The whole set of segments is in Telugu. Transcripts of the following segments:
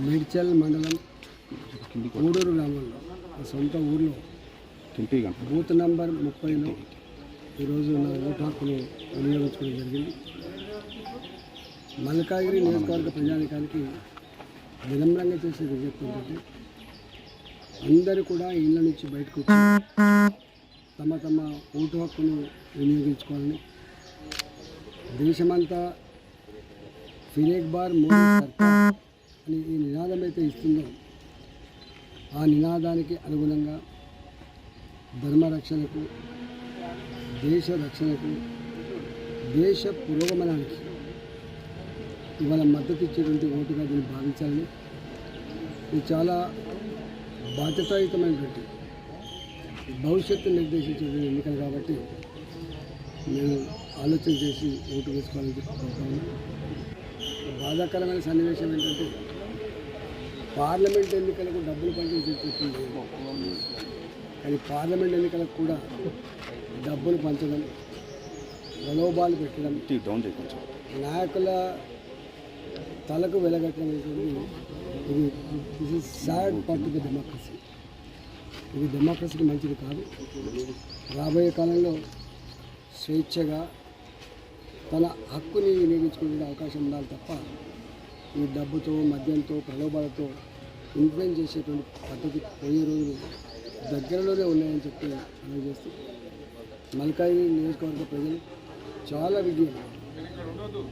మేడ్చల్ మండలం ఊడూరు గ్రామంలో సొంత ఊర్లో బూత్ నంబర్ 30లో ఈరోజు నా ఓటు హక్కును వినియోగించుకోవడం జరిగింది. మల్కాజ్గిరి నియోజకవర్గ ప్రజానికానికి వినమ్రంగా చేసే విజ్ఞప్తి ఏంటంటే అందరూ కూడా ఇళ్ళ నుంచి బయటకు వచ్చి తమ తమ ఓటు హక్కును వినియోగించుకోవాలని, దేశమంతా ఫిర్ ఏక్ బార్ మోదీ సర్కార్ అని ఈ నినాదం అయితే ఇస్తుందో ఆ నినాదానికి అనుగుణంగా ధర్మరక్షణకు, దేశ రక్షణకు, దేశ పురోగమనానికి ఇవాళ మద్దతు ఇచ్చేటువంటి ఓటుగా దీన్ని భావించాలని, ఇది చాలా బాధ్యతాయుతమైనటువంటి భవిష్యత్తు నిర్దేశించేటువంటి ఎన్నికలు కాబట్టి నేను ఆలోచన చేసి ఓటు వేసుకోవాలని చెప్పుకుంటాను. బాధాకరమైన సన్నివేశం ఏంటంటే పార్లమెంట్ ఎన్నికలకు డబ్బులు పంచేసి చెప్తుంది, కానీ పార్లమెంట్ ఎన్నికలకు కూడా డబ్బులు పంచడం, ప్రలోభాలు పెట్టడం, నాయకుల తలకు వెలగట్టడం ఇది సాడ్ పార్ట్ ఆఫ్ డెమోక్రసీ. ఇది డెమోక్రసీకి మంచిది కాదు. రాబోయే కాలంలో స్వేచ్ఛగా తన హక్కుని వినియోగించుకునే అవకాశం ఉండాలి తప్ప ఈ డబ్బుతో, మద్యంతో, ప్రలోభాలతో ఇన్ఫ్లుయెన్స్ చేసేటువంటి పద్ధతి పోయే రోజులు దగ్గరలోనే ఉన్నాయని చెప్పి తెలియజేస్తూ మల్కాజ్గిరి నియోజకవర్గ ప్రజలు చాలా విజ్ఞానం,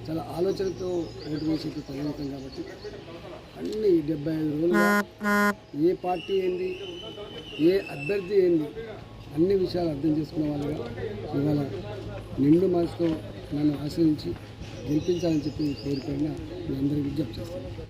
చాలా ఆలోచనతో ఓటు వేసేది పరిమితం కాబట్టి అన్ని 75 రోజులుగా ఏ పార్టీ ఏంది, ఏ అభ్యర్థి ఏంది అన్ని విషయాలు అర్థం చేసుకునే వాళ్ళుగా ఇవాళ నిండు మనసుతో నన్ను ఆశ్రయించి గెలిపించాలని చెప్పి కోరికగా మీ అందరికీ విజ్ఞప్తి చేస్తాను.